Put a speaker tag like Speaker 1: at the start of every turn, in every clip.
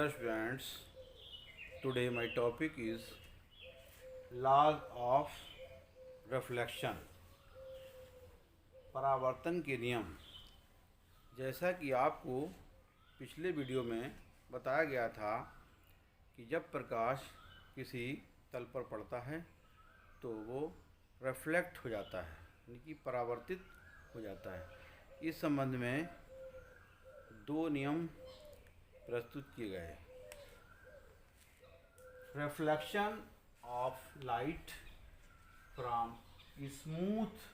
Speaker 1: Dear students, today my topic is laws of reflection, परावर्तन के नियम। जैसा कि आपको पिछले वीडियो में बताया गया था कि जब प्रकाश किसी तल पर पड़ता है तो वो रिफ्लेक्ट हो जाता है, यानी कि परावर्तित हो जाता है। इस संबंध में दो नियम प्रस्तुत किए गए। Reflection of light from smooth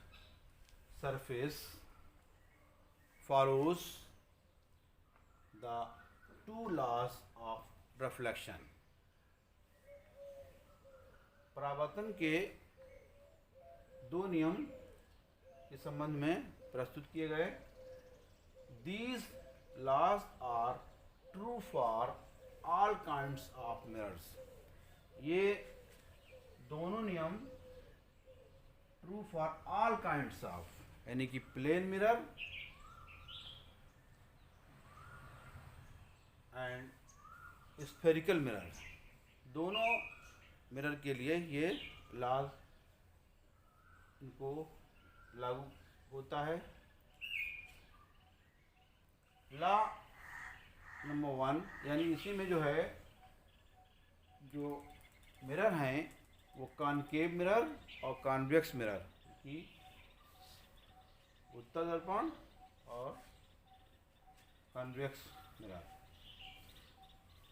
Speaker 1: surface follows the two laws of reflection। परावर्तन के दो नियम इस संबंध में प्रस्तुत किए गए। These laws are true for all kinds of mirrors। ये दोनों नियम true for all kinds of, यानी कि plane mirror and spherical mirror, दोनों मिरर के लिए ये लॉज इनको लागू होता है। लॉ नंबर 1, यानी इसी में जो है जो मिरर हैं वो कॉनकेव मिरर और कॉन्वेक्स मिरर की उत्तल दर्पण और convex mirror.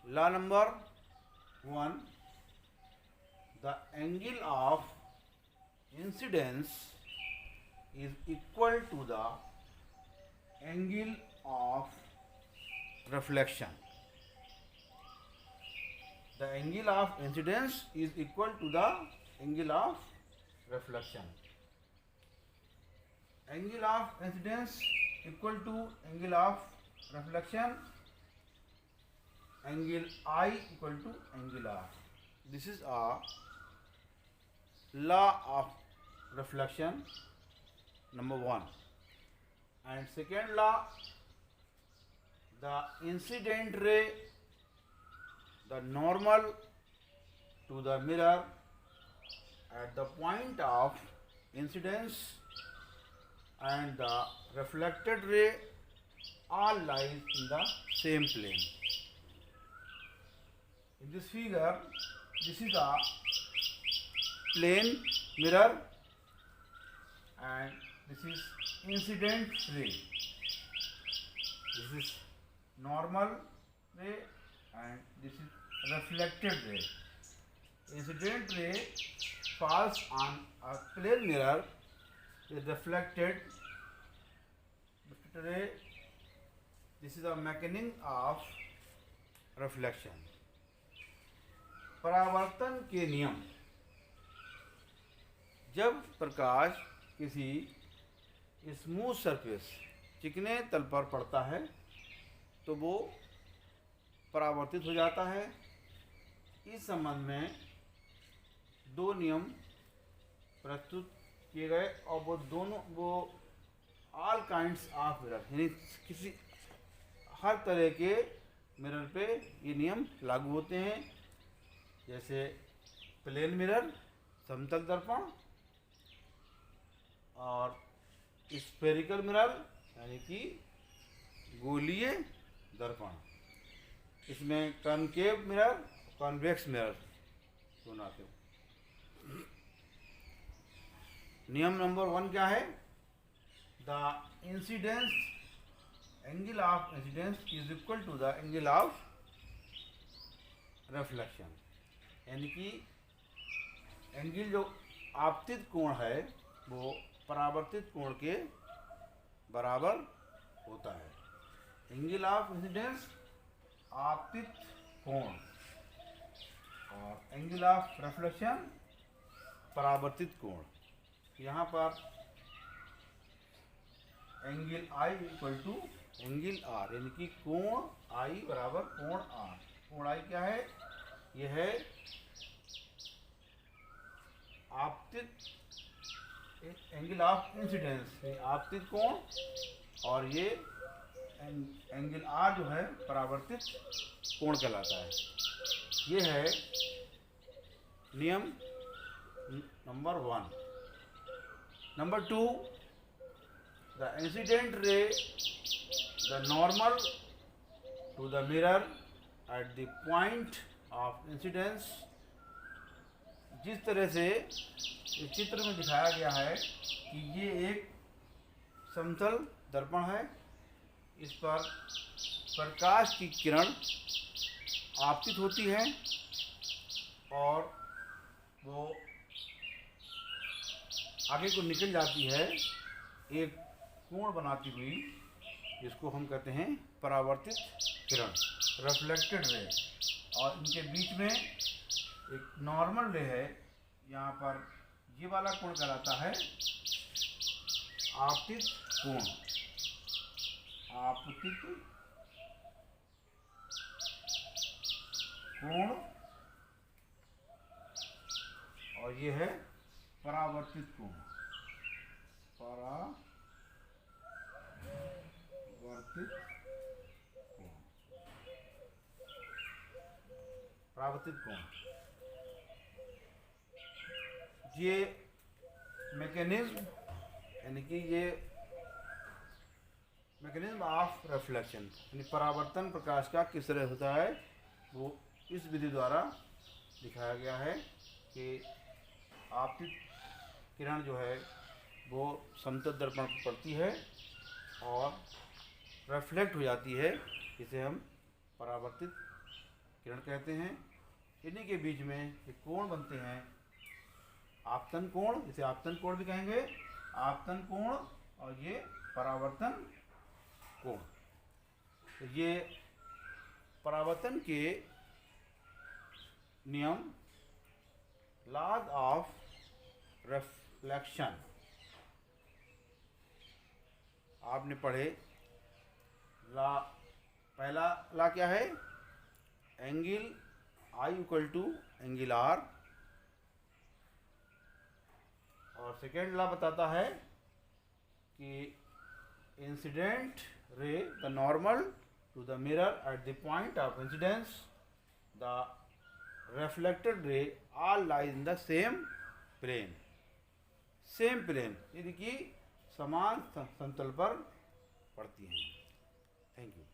Speaker 1: Law number 1, the angle of incidence is equal to the angle of reflection. The angle of incidence is equal to the angle of reflection। Angle of incidence equal to angle of reflection, angle I equal to angle R। This is a law of reflection number 1। And second law, the incident ray, the normal to the mirror at the point of incidence and the reflected ray all lies in the same plane। In this figure, this is a plane mirror and this is incident ray, this is normal ray and this is reflected ray। Incident ray falls on a plane mirror with reflected ray। This is a mechanism of reflection। परावर्तन के नियम। जब प्रकाश किसी smooth surface चिकने तल पर पड़ता है तो वो परावर्तित हो जाता है। इस संबंध में दो नियम प्रस्तुत किए गए और वो ऑल काइंड्स ऑफ मिरर, यानी किसी हर तरह के मिरर पे ये नियम लागू होते हैं। जैसे प्लेन मिरर, समतल दर्पण, और स्फेरिकल मिरर यानी कि गोलीय दर्पण। इसमें कॉनकेव मिरर, कॉन्वेक्स मिरर दोनों आते हो। नियम नंबर 1 क्या है? The incidence, angle of incidence is equal to the angle of reflection, यानी कि एंगल जो आपतित कोण है वो परावर्तित कोण के बराबर होता है। एंगल ऑफ इंसिडेंस आपतित कोण और एंगल ऑफ रिफ्लेक्शन परावर्तित कोण। यहाँ पर angle I equal to angle R, यानी कि कोण आई बराबर कोण आर। कोण आई क्या है? यह है आपतित एंगल ऑफ इंसिडेंस, आपतित कोण, और ये एंगल आर जो है परावर्तित कोण कहलाता है। ये है नियम number 1। Number 2, the incident ray the normal to the mirror at the point of incidence. जिस तरह से इस चित्र में दिखाया गया है कि ये एक समतल दर्पण है, इस पर प्रकाश की किरण आपतित होती है और वो आगे को निकल जाती है एक कोण बनाती हुई, जिसको हम कहते हैं परावर्तित किरण, रिफ्लेक्टेड रे। और इनके बीच में एक नॉर्मल रे है, यहाँ पर ये वाला कोण कहलाता है आपतित कोण। आपतित कोण और ये है परावर्तित कोण। परावर्तित कोण, परावर्तित कोण। ये मैकेनिज्म यानी कि ये मैकेनिज्म ऑफ रिफ्लेक्शन यानी परावर्तन प्रकाश का किस तरह होता है, वो इस विधि द्वारा दिखाया गया है कि आपतित किरण जो है वो समतल दर्पण पर पड़ती है और रिफ्लेक्ट हो जाती है, इसे हम परावर्तित किरण कहते हैं। इन्हीं के बीच में एक कोण बनते हैं, आपतन कोण, इसे आपतन कोण भी कहेंगे, आपतन कोण, और ये परावर्तन कोण। तो ये परावर्तन के नियम, लॉज ऑफ रिफ्लेक्शन आपने पढ़े। ला, पहला ला क्या है, angle I equal to angle R, और सेकेंड लॉ बताता है कि incident ray the normal to the mirror at the point of incidence, the reflected ray all lies in the same plane. Same plane यानी कि समान समतल पर पड़ती हैं। Thank you.